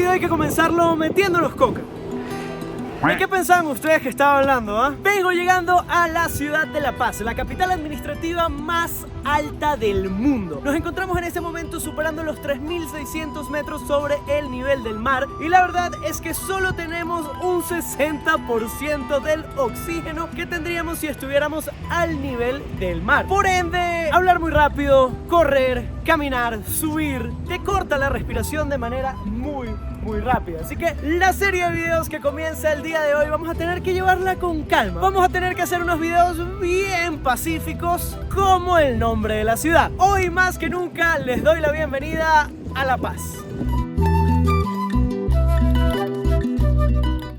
episodio hay que comenzarlo metiéndonos coca. ¿De qué pensaban ustedes que estaba hablando? Vengo llegando a la ciudad de La Paz, la capital administrativa más alta del mundo. Nos encontramos en este momento superando los 3.600 metros sobre el nivel del mar y la verdad es que solo tenemos un 60% del oxígeno que tendríamos si estuviéramos al nivel del mar. Por ende, hablar muy rápido, correr, caminar, subir, te corta la respiración de manera muy rápida. Así que la serie de videos que comienza el día de hoy vamos a tener que llevarla con calma. Vamos a tener que hacer unos videos bien pacíficos como el nombre de la ciudad. Hoy más que nunca les doy la bienvenida a La Paz.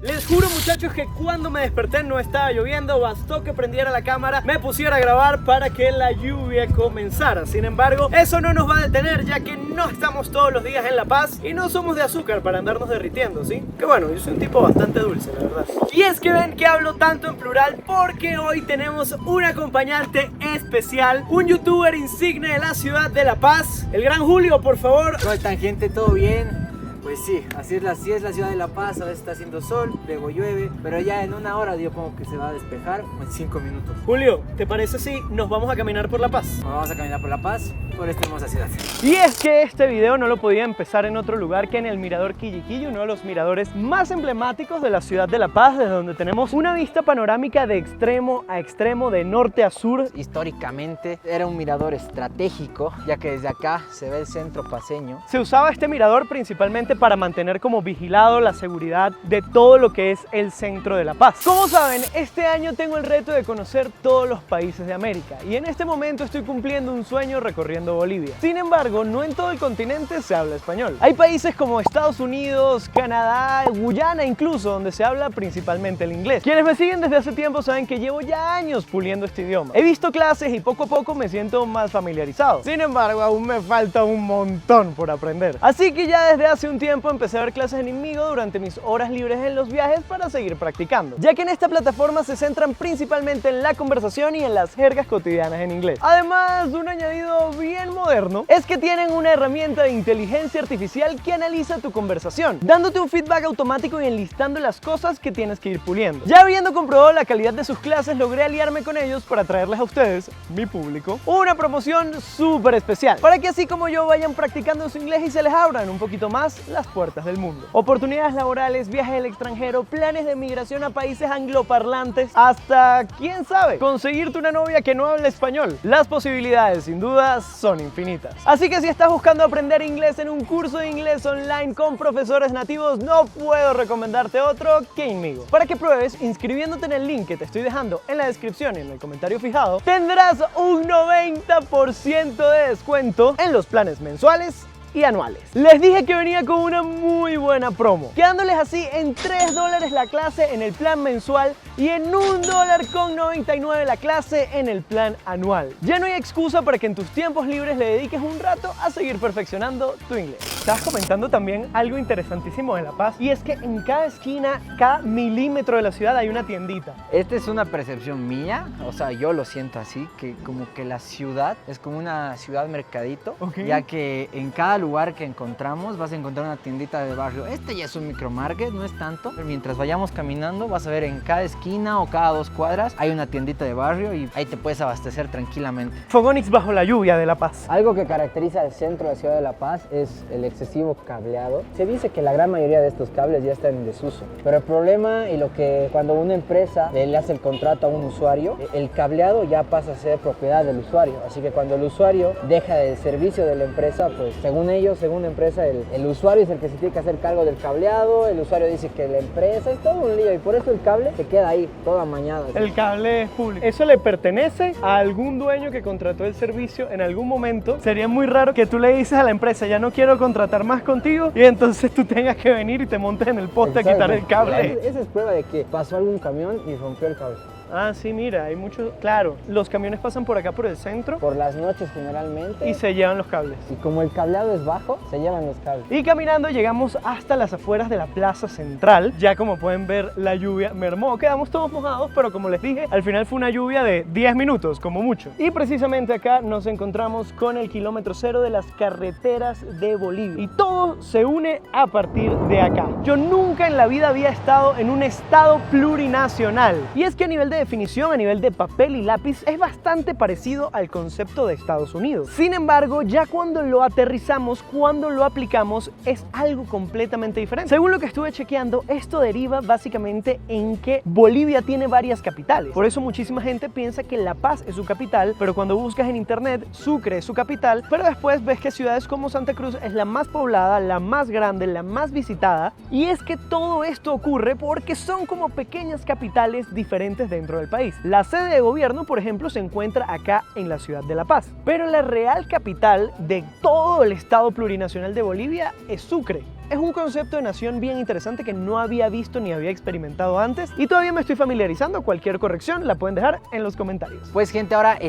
Les juro, muchachos, que cuando me desperté no estaba lloviendo, bastó que prendiera la cámara, me pusiera a grabar para que la lluvia comenzara. Sin embargo, eso no nos va a detener, ya que no estamos todos los días en La Paz y no somos de azúcar para andarnos derritiendo, ¿sí? Que bueno, yo soy un tipo bastante dulce, la verdad. Y es que ven que hablo tanto en plural porque hoy tenemos un acompañante especial, un youtuber insigne de la ciudad de La Paz, el gran Julio, por favor. ¿Cómo están, gente? ¿Todo bien? Pues sí, así es la ciudad de La Paz. A veces está haciendo sol, luego llueve, pero ya en una hora yo como que se va a despejar, en 5 minutos. Julio, ¿te parece si nos vamos a caminar por La Paz? Nos vamos a caminar por La Paz, por esta hermosa ciudad. Y es que este video no lo podía empezar en otro lugar que en el Mirador Quilliquilli, uno de los miradores más emblemáticos de la ciudad de La Paz, desde donde tenemos una vista panorámica de extremo a extremo, de norte a sur. Históricamente era un mirador estratégico, ya que desde acá se ve el centro paceño. Se usaba este mirador principalmente para mantener como vigilado la seguridad de todo lo que es el centro de La Paz. Como saben, este año tengo el reto de conocer todos los países de América y en este momento estoy cumpliendo un sueño recorriendo Bolivia. Sin embargo, no en todo el continente se habla español. Hay países como Estados Unidos, Canadá, Guyana incluso, donde se habla principalmente el inglés. Quienes me siguen desde hace tiempo saben que llevo ya años puliendo este idioma. He visto clases y poco a poco me siento más familiarizado. Sin embargo, aún me falta un montón por aprender. Así que ya desde hace un tiempo empecé a ver clases en Inmigo durante mis horas libres en los viajes para seguir practicando, ya que en esta plataforma se centran principalmente en la conversación y en las jergas cotidianas en inglés. Además, un añadido bien moderno es que tienen una herramienta de inteligencia artificial que analiza tu conversación, dándote un feedback automático y enlistando las cosas que tienes que ir puliendo. Ya habiendo comprobado la calidad de sus clases, logré aliarme con ellos para traerles a ustedes, mi público, una promoción súper especial, para que así como yo vayan practicando su inglés y se les abran un poquito más las puertas del mundo. Oportunidades laborales, viajes al extranjero, planes de migración a países angloparlantes, hasta, quién sabe, conseguirte una novia que no hable español. Las posibilidades, sin duda, son infinitas. Así que si estás buscando aprender inglés en un curso de inglés online con profesores nativos, no puedo recomendarte otro que Inmigo. Para que pruebes, inscribiéndote en el link que te estoy dejando en la descripción y en el comentario fijado, tendrás un 90% de descuento en los planes mensuales y anuales. Les dije que venía con una muy buena promo, quedándoles así en $3 la clase en el plan mensual y en $1.99 la clase en el plan anual. Ya no hay excusa para que en tus tiempos libres le dediques un rato a seguir perfeccionando tu inglés. Estabas comentando también algo interesantísimo de La Paz y es que en cada esquina, cada milímetro de la ciudad hay una tiendita. Esta es una percepción mía, o sea, yo lo siento así, que como que la ciudad es como una ciudad mercadito, ya que en cada lugar que encontramos vas a encontrar una tiendita de barrio. Este ya es un micromarket, no es tanto, pero mientras vayamos caminando vas a ver en cada esquina o cada 2 cuadras hay una tiendita de barrio y ahí te puedes abastecer tranquilamente. Fogonix bajo la lluvia de La Paz. Algo que caracteriza al centro de la ciudad de La Paz es el excesivo cableado. Se dice que la gran mayoría de estos cables ya están en desuso, pero el problema y lo que cuando una empresa le hace el contrato a un usuario, el cableado ya pasa a ser propiedad del usuario, así que cuando el usuario deja el servicio de la empresa, pues según ellos, según la empresa, el usuario es el que se tiene que hacer cargo del cableado, el usuario dice que la empresa, es todo un lío y por eso el cable se queda ahí toda mañana. El cable es público. Eso le pertenece a algún dueño que contrató el servicio en algún momento. Sería muy raro que tú le dices a la empresa, ya no quiero contratar más contigo, y entonces tú tengas que venir y te montes en el poste a quitar el cable. Esa es prueba de que pasó algún camión y rompió el cable. Ah, sí, mira, hay muchos... Claro, los camiones pasan por acá por el centro Por las noches generalmente. y se llevan los cables. Y como el cableado es bajo, se llevan los cables. Y caminando llegamos hasta las afueras de la plaza central. Ya como pueden ver, la lluvia mermó. Quedamos todos mojados, pero como les dije, al final fue una lluvia de 10 minutos, como mucho. Y precisamente acá nos encontramos con el kilómetro cero de las carreteras de Bolivia. Y todo se une a partir de acá. Yo nunca en la vida había estado en un estado plurinacional. Y es que a nivel de definición, a nivel de papel y lápiz, es bastante parecido al concepto de Estados Unidos. Sin embargo, ya cuando lo aterrizamos, cuando lo aplicamos, es algo completamente diferente. Según lo que estuve chequeando, esto deriva básicamente en que Bolivia tiene varias capitales. Por eso muchísima gente piensa que La Paz es su capital, pero cuando buscas en internet, Sucre es su capital, pero después ves que ciudades como Santa Cruz es la más poblada, la más grande, la más visitada. Y es que todo esto ocurre porque son como pequeñas capitales diferentes dentro del país. La sede de gobierno, por ejemplo, se encuentra acá en la ciudad de La Paz, pero la real capital de todo el estado plurinacional de Bolivia es Sucre. Es un concepto de nación bien interesante que no había visto ni había experimentado antes y todavía me estoy familiarizando. Cualquier corrección la pueden dejar en los comentarios. Pues gente, ahora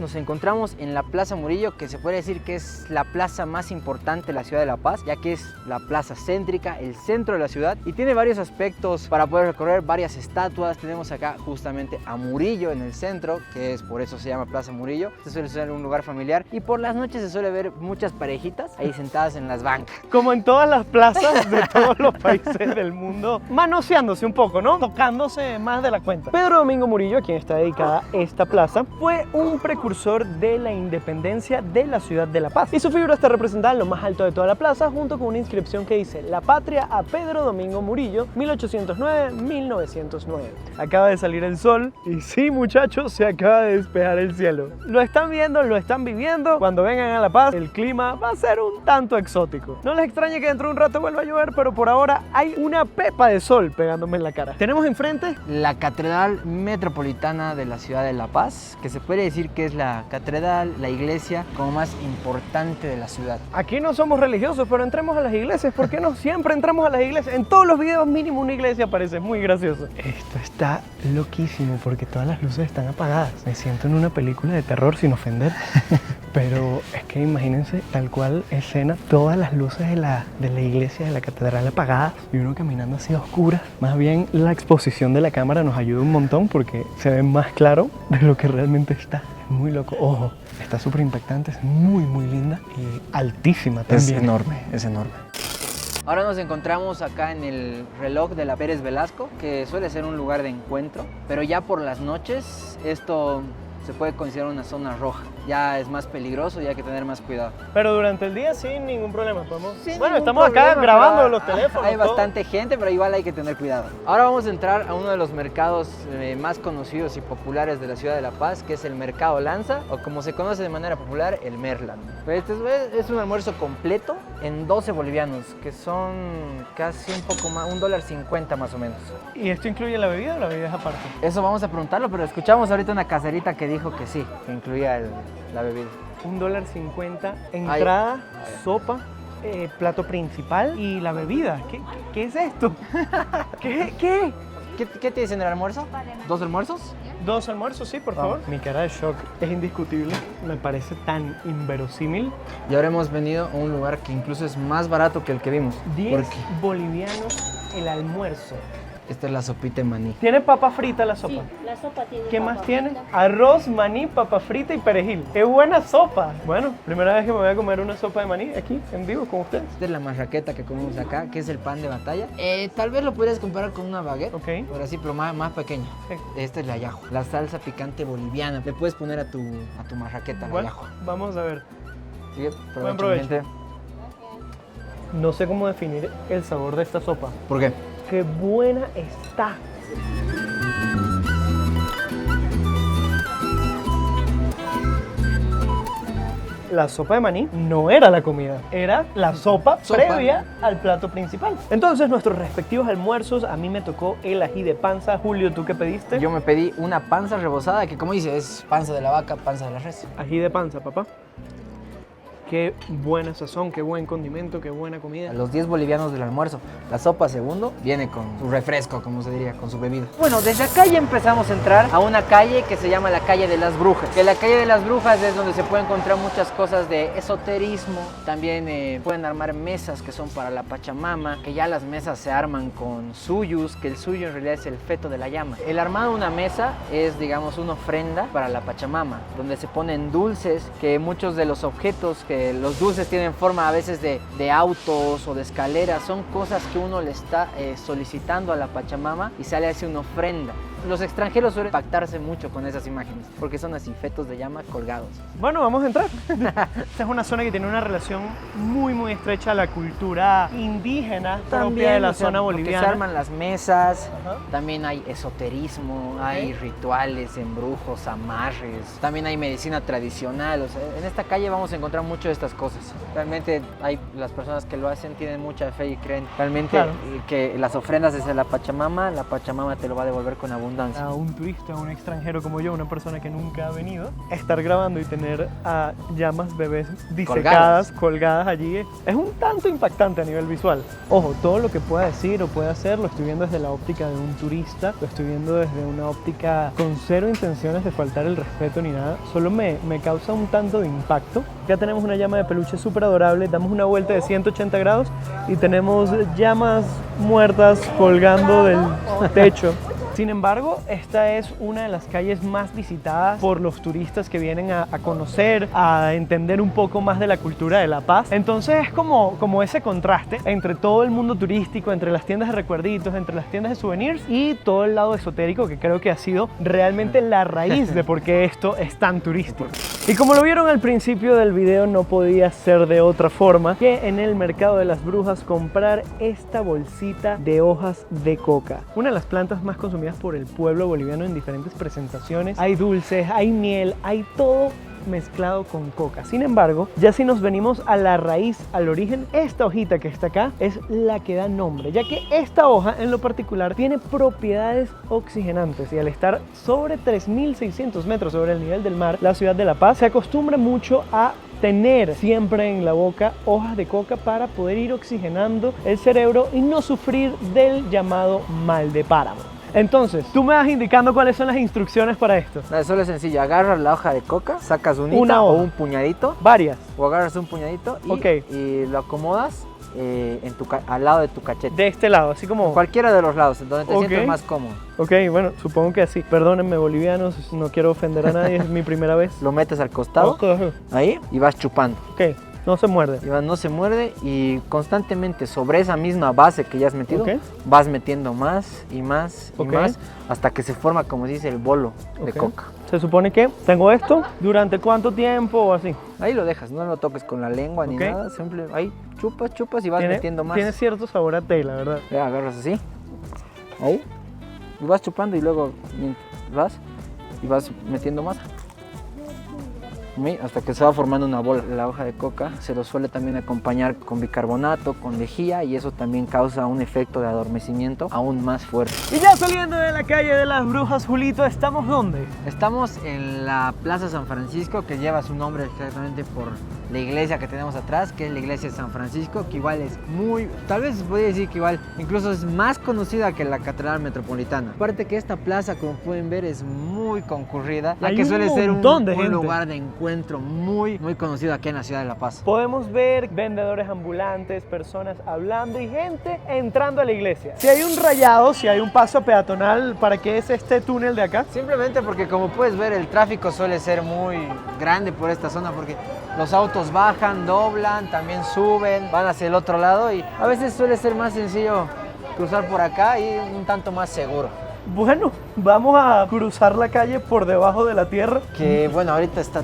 nos encontramos en la Plaza Murillo, que se puede decir que es la plaza más importante de la ciudad de La Paz, ya que es la plaza céntrica, el centro de la ciudad, y tiene varios aspectos para poder recorrer, varias estatuas. Tenemos acá justamente a Murillo en el centro, que es por eso se llama Plaza Murillo. Este suele ser un lugar familiar y por las noches se suele ver muchas parejitas ahí sentadas en las bancas. Como en todas las plazas de todos los países del mundo, manoseándose un poco, ¿no? Tocándose más de la cuenta. Pedro Domingo Murillo, a quien está dedicada esta plaza, fue un precursor de la independencia de la ciudad de La Paz. Y su figura está representada en lo más alto de toda la plaza, junto con una inscripción que dice: La patria a Pedro Domingo Murillo, 1809-1909. Acaba de salir el sol y sí, muchachos, se acaba de despejar el cielo. Lo están viendo, lo están viviendo. Cuando vengan a La Paz, el clima va a ser un tanto exótico. No les extrañe que dentro de un rato vuelva a llover, pero por ahora hay una pepa de sol pegándome en la cara. Tenemos enfrente la Catedral Metropolitana de la ciudad de La Paz, que se puede decir que es la catedral, la iglesia como más importante de la ciudad. Aquí no somos religiosos, pero entremos a las iglesias. ¿Por qué no? Siempre entramos a las iglesias. En todos los videos mínimo una iglesia aparece. Muy gracioso. Esto está loquísimo porque todas las luces están apagadas. Me siento en una película de terror sin ofender. Pero es que imagínense tal cual escena, todas las luces de la iglesia, de la catedral apagadas y uno caminando así a oscuras. Más bien la exposición de la cámara nos ayuda un montón porque se ve más claro de lo que realmente está. Es muy loco. Ojo, está súper impactante, es muy linda y altísima también. Es enorme, es enorme. Ahora nos encontramos acá en el reloj de la Pérez Velasco, que suele ser un lugar de encuentro, pero ya por las noches esto se puede considerar una zona roja. Ya es más peligroso y hay que tener más cuidado. Pero durante el día sin ningún problema podemos. Sin bueno, ningún estamos acá problema, grabando pero los teléfonos. Hay todo. bastante gente, pero igual hay que tener cuidado. Ahora vamos a entrar a uno de los mercados más conocidos y populares de la ciudad de La Paz, que es el Mercado Lanza, o como se conoce de manera popular, el Merland. Este es un almuerzo completo en 12 bolivianos, que son casi un poco más, $1.50 más o menos. ¿Y esto incluye la bebida o la bebida es aparte? Eso vamos a preguntarlo, pero escuchamos ahorita una caserita que dijo que sí, que incluía la bebida. $1.50, entrada, sopa, plato principal y la bebida. ¿Qué es esto? ¿Qué? ¿Qué te dicen el almuerzo? ¿2 almuerzos? 2 almuerzos, sí, por favor. Mi cara de shock es indiscutible. Me parece tan inverosímil. Y ahora hemos venido a un lugar que incluso es más barato que el que vimos. 10 bolivianos el almuerzo. Esta es la sopita de maní. ¿Tiene papa frita la sopa? Sí, la sopa tiene. ¿Qué papa más tiene? frita. Arroz, maní, papa frita y perejil. ¡Qué buena sopa! Bueno, primera vez que me voy a comer una sopa de maní aquí, en vivo, con ustedes. Esta es la marraqueta que comemos acá, que es el pan de batalla. Tal vez lo podrías comparar con una baguette. Ok. Pero así, pero más pequeña. Sí. Esta es la yajo, la salsa picante boliviana. Le puedes poner a tu marraqueta, la Bueno, yajo. vamos a ver. Así que, Buen provecho. gente. No sé cómo definir el sabor de esta sopa. ¿Por qué? ¡Qué buena está! La sopa de maní no era la comida, era la sopa previa al plato principal. Entonces, nuestros respectivos almuerzos, a mí me tocó el ají de panza. Julio, ¿tú qué pediste? Yo me pedí una panza rebozada, que como dice, es panza de la vaca, panza de la res. Ají de panza, papá. Qué buena sazón, qué buen condimento, qué buena comida. A los 10 bolivianos del almuerzo. La sopa segundo viene con su refresco, como se diría, con su bebida. Bueno, desde acá ya empezamos a entrar a una calle que se llama la calle de las Brujas. Que la calle de las Brujas es donde se puede encontrar muchas cosas de esoterismo. También pueden armar mesas que son para la Pachamama, que ya las mesas se arman con suyus, que el suyo en realidad es el feto de la llama. El armado de una mesa es, digamos, una ofrenda para la Pachamama, donde se ponen dulces, que muchos de los objetos que los dulces tienen forma a veces de autos o de escaleras, son cosas que uno le está solicitando a la Pachamama y sale así una ofrenda. Los extranjeros suelen impactarse mucho con esas imágenes porque son así fetos de llama colgados. Bueno, vamos a entrar. Esta es una zona que tiene una relación muy estrecha a la cultura indígena propia de la zona boliviana. Se arman las mesas, Ajá. también hay esoterismo, hay rituales, embrujos, amarres, también hay medicina tradicional. O sea, en esta calle vamos a encontrar mucho de estas cosas. Realmente hay las personas que lo hacen tienen mucha fe y creen realmente que las ofrendas desde la Pachamama te lo va a devolver con abundancia. A un turista, a un extranjero como yo, una persona que nunca ha venido, estar grabando y tener a llamas bebés disecadas, colgadas allí, es un tanto impactante a nivel visual. Ojo, todo lo que pueda decir o pueda hacer lo estoy viendo desde la óptica de un turista, lo estoy viendo desde una óptica con cero intenciones de faltar el respeto ni nada, solo me causa un tanto de impacto. Ya tenemos una llama de peluche súper adorable, damos una vuelta de 180 grados y tenemos llamas muertas colgando del techo. Sin embargo, esta es una de las calles más visitadas por los turistas que vienen a conocer, a entender un poco más de la cultura de La Paz. Entonces es como ese contraste entre todo el mundo turístico, entre las tiendas de recuerditos, entre las tiendas de souvenirs y todo el lado esotérico, que creo que ha sido realmente la raíz de por qué esto es tan turístico. Y como lo vieron al principio del video, no podía ser de otra forma que en el mercado de las Brujas comprar esta bolsita de hojas de coca, una de las plantas más consumidas por el pueblo boliviano en diferentes presentaciones. Hay dulces, hay miel, hay todo mezclado con coca. Sin embargo, ya si nos venimos a la raíz, al origen, esta hojita que está acá es la que da nombre, ya que esta hoja en lo particular tiene propiedades oxigenantes y al estar sobre 3.600 metros sobre el nivel del mar, la ciudad de La Paz se acostumbra mucho a tener siempre en la boca hojas de coca para poder ir oxigenando el cerebro y no sufrir del llamado mal de páramo. Entonces, tú me vas indicando cuáles son las instrucciones para esto. No, solo es sencillo, agarras la hoja de coca, sacas una Una o hoja. un puñadito, Varias. o agarras un puñadito y, Ok. y lo acomodas al lado de tu cachete. De este lado, así como... Cualquiera de los lados, donde te Ok. sientes más cómodo. Ok, bueno, supongo que así. Perdónenme, bolivianos, no quiero ofender a nadie, es mi primera vez. Lo metes al costado, Ok, ahí, y vas chupando. no se muerde. No se muerde y constantemente sobre esa misma base que ya has metido, Ok. vas metiendo más y más y Ok. más hasta que se forma, como se dice, el bolo de Ok. coca. Se supone que tengo esto, ¿durante cuánto tiempo o así? Ahí lo dejas, no lo toques con la lengua ni Ok. nada, siempre ahí chupas y vas metiendo más. Tiene cierto sabor a té, la verdad. Ya, agarras así, ahí, y vas chupando y luego vas metiendo más. Hasta que se va formando una bola. La hoja de coca se lo suele también acompañar con bicarbonato, con lejía y eso también causa un efecto de adormecimiento aún más fuerte. Y ya saliendo de la calle de las Brujas, Julito, ¿estamos dónde? Estamos en la Plaza San Francisco, que lleva su nombre exactamente por la iglesia que tenemos atrás, que es la iglesia de San Francisco, que igual es tal vez voy a decir que igual incluso es más conocida que la Catedral Metropolitana. Aparte que esta plaza, como pueden ver, es muy concurrida, ya Hay que un suele ser montón de un gente. lugar de encuentro muy conocido aquí en la ciudad de La Paz. Podemos ver vendedores ambulantes, personas hablando y gente entrando a la iglesia. Si hay un rayado, si hay un paso peatonal, ¿para qué es este túnel de acá? Simplemente porque, como puedes ver, el tráfico suele ser muy grande por esta zona porque los autos bajan, doblan, también suben, van hacia el otro lado y a veces suele ser más sencillo cruzar por acá y un tanto más seguro. Bueno, vamos a cruzar la calle por debajo de la tierra. Que bueno, ahorita está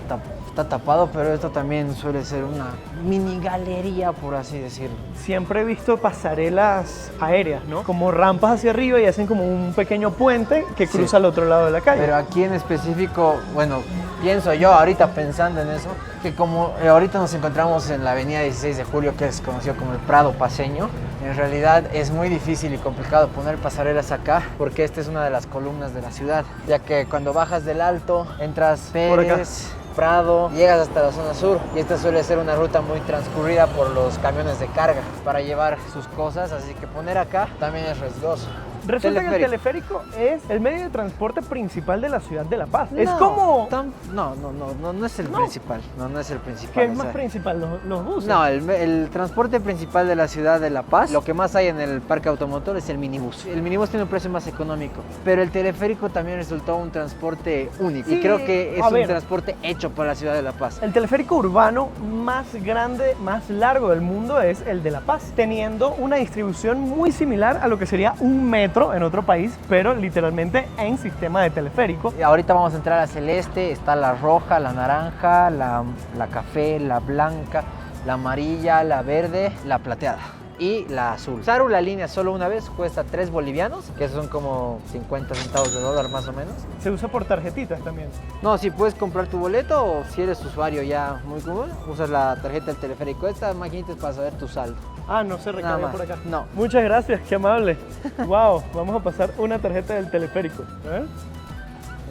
tapado, pero esto también suele ser una mini galería, por así decirlo. Siempre he visto pasarelas aéreas, ¿no? Como rampas hacia arriba y hacen como un pequeño puente que cruza Sí. al otro lado de la calle. Pero aquí en específico, bueno, pienso yo ahorita pensando en eso, que como ahorita nos encontramos en la avenida 16 de Julio, que es conocido como el Prado Paceño, en realidad es muy difícil y complicado poner pasarelas acá, porque esta es una de las columnas de la ciudad, ya que cuando bajas del alto, entras Por acá. Pérez, Prado, llegas hasta la zona sur y esta suele ser una ruta muy transcurrida por los camiones de carga para llevar sus cosas, así que poner acá también es riesgoso. Resulta que el teleférico es el medio de transporte principal de la ciudad de La Paz. Es No, como... no es el principal. No es el principal. ¿Qué es o más sea, principal? ¿Los buses? No, el transporte principal de la ciudad de La Paz, lo que más hay en el parque automotor es el minibús. El minibús tiene un precio más económico, pero el teleférico también resultó un transporte único. Sí, y creo que es a un ver. transporte hecho para la ciudad de La Paz. El teleférico urbano más grande, más largo del mundo es el de La Paz, teniendo una distribución muy similar a lo que sería un metro en otro país, pero literalmente en sistema de teleférico. Y ahorita vamos a entrar a la celeste, está la roja, la naranja, la café, la blanca, la amarilla, la verde, la plateada y la azul. Usar la línea solo una vez cuesta 3 bolivianos, que son como 50 centavos de dólar más o menos. Se usa por tarjetitas también. No, si puedes comprar tu boleto o si eres usuario ya muy común, usas la tarjeta del teleférico. Esta maquinita es para saber tu saldo. Ah, no se Nada recarga más. por acá. No. Muchas gracias, qué amable. Wow, vamos a pasar una tarjeta del teleférico. ¿Eh?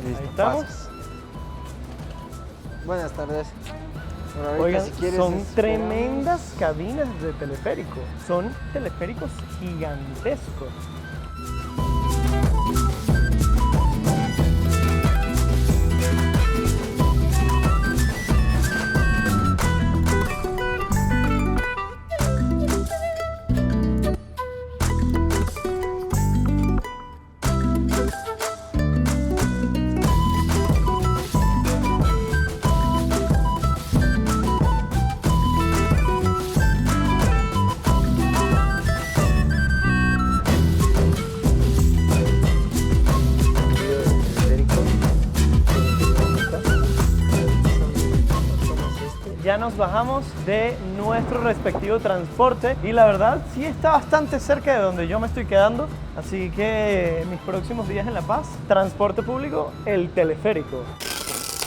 Listo, Ahí estamos. pasas. Buenas tardes. Bueno, ahorita, Oigan, si quieres, son esperamos. tremendas cabinas de teleférico. Son teleféricos gigantescos. Ya nos bajamos de nuestro respectivo transporte y la verdad sí está bastante cerca de donde yo me estoy quedando, así que mis próximos días en La Paz, transporte público, el teleférico.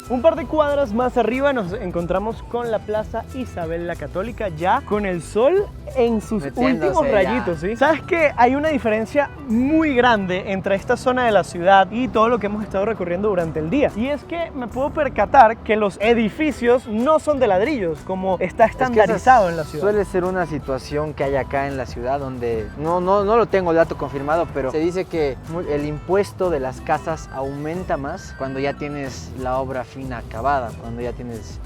Un par de cuadras más arriba nos encontramos con la Plaza Isabel la Católica, ya con el sol en sus Metiéndose últimos ya. rayitos, ¿sí? ¿Sabes que hay una diferencia muy grande entre esta zona de la ciudad y todo lo que hemos estado recorriendo durante el día? Y es que me puedo percatar que los edificios no son de ladrillos, como está Es que esa estandarizado en la ciudad. Suele ser una situación que hay acá en la ciudad donde no lo tengo el dato confirmado, pero se dice que el impuesto de las casas aumenta más cuando ya tienes la obra fina acabada, cuando ya tienes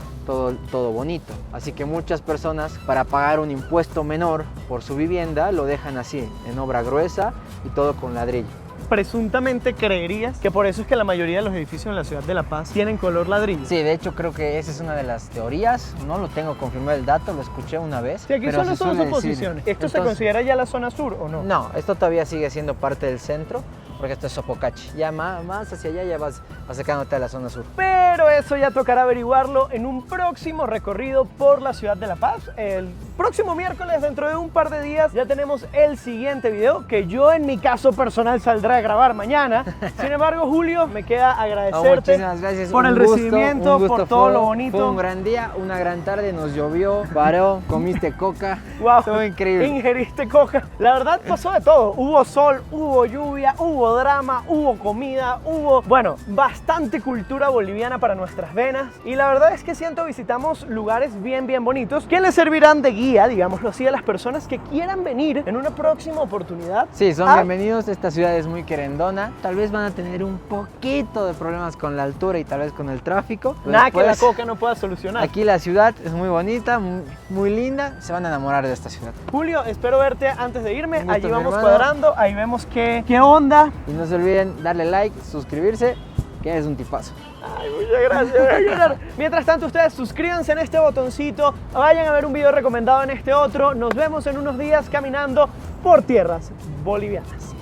todo bonito. Así que muchas personas, para pagar un impuesto menor por su vivienda, lo dejan así, en obra gruesa y todo con ladrillo. Presuntamente creerías que por eso es que la mayoría de los edificios en la ciudad de La Paz tienen color ladrillo. Sí, de hecho creo que esa es una de las teorías. No lo tengo confirmado el dato, lo escuché una vez. Sí, aquí pero solo se son suele decir. suposiciones. ¿Esto se Entonces, considera ya la zona sur o no? No, esto todavía sigue siendo parte del centro, porque esto es Sopocachi. Ya más hacia allá ya vas acercándote a la zona sur. Pero eso ya tocará averiguarlo en un próximo recorrido por la ciudad de La Paz. El próximo miércoles, dentro de un par de días, ya tenemos el siguiente video que yo en mi caso personal saldré a grabar mañana. Sin embargo, Julio, me queda agradecerte Muchísimas gracias. por Un el gusto, recibimiento, un gusto. por todo Fue- lo bonito. Fue un gran día, una gran tarde, nos llovió, varó, comiste coca. Wow, Todo increíble. Ingeriste coca. La verdad pasó de todo. Hubo sol, hubo lluvia, hubo drama, hubo comida, hubo, bueno, bastante cultura boliviana para nuestras venas. Y la verdad es que siento visitamos lugares bien bonitos que les servirán de guía, digámoslo así, a las personas que quieran venir en una próxima oportunidad. Sí, son a- bienvenidos. Esta ciudad es muy querendona. Tal vez van a tener un poquito de problemas con la altura y tal vez con el tráfico. pero Nada que la después, coca no pueda solucionar. Aquí la ciudad es muy bonita, muy linda. Se van a enamorar de esta ciudad. Julio, espero verte antes de irme. Un gusto, Allí mi vamos hermano. cuadrando, ahí vemos qué onda. Y no se olviden darle like, suscribirse, que es un tipazo. Ay, muchas gracias, voy a llorar. Mientras tanto, ustedes suscríbanse en este botoncito, vayan a ver un video recomendado en este otro. Nos vemos en unos días caminando por tierras bolivianas.